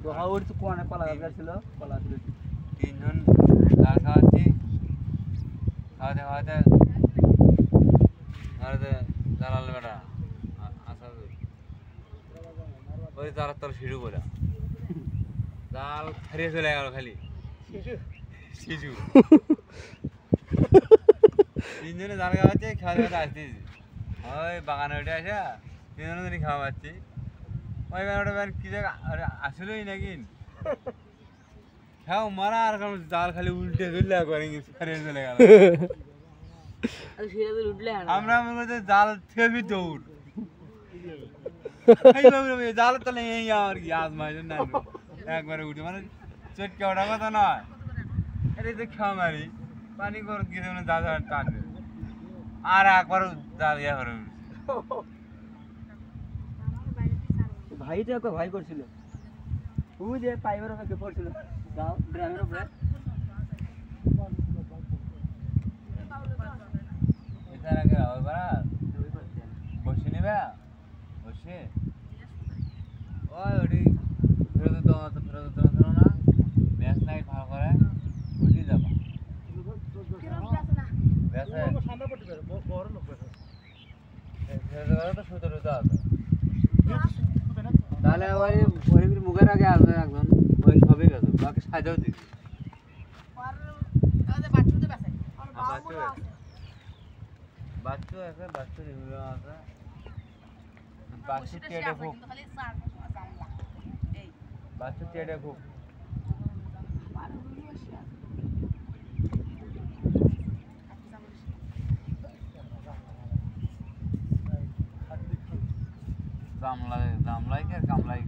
ওর তো কোয়ানে কলা গাছ ছিল কলা ছিল তিনজন জাল খাওয়াচ্ছি খাওয়াতে খাওয়াতে জালাল বেটা আসা ওই তার তোর শিশু বলে জাল হারিয়ে চলে গেল খালি শিশু তিনজনে জাল খাওয়াচ্ছে খাওয়াতে খাওয়াতে আসতেছি ওই বাগানে উঠে আসা তিনজনে খাওয়াচ্ছি ওই ওটা কি জায়গা আসলেই নাকি খাও মারা আর জাল খালি উল্টে চলে করে হারিয়ে চলে গেল আমরা মনে করছি জাল থেকে দৌড় জাল তাহলে এই আর কি আজ মাঝে না একবারে উঠে মানে চটকে ওঠা কথা নয় এটা তো খাওয়া মারি পানি করে গিয়ে মানে জাল টানবে আর একবার জাল ইয়া করে ভাই তো একটা ভাই করছিল ও যে পাইবার ওকে পড়ছিল গাও ড্রামের উপরে এছাড়া কে ওই বাড়া বসে নিবে বসে ওই ওটি ফেরত দাও না ম্যাচ নাইট ভালো করে ওটি যাবা বেসে সামনে পড়তে পারে বড় লোক বেসে ফেরত তো সুতো রুতো আছে তাহলে ওই মুখের আগে আসবে একজন ওই সবই গেছে বাকি সাজাও দিচ্ছি বাচ্চু আছে বাচ্চু রিভিউ আছে বাচ্চু টেডে খুব বাচ্চু টেডে খুব কামলাই কি আর কামলাই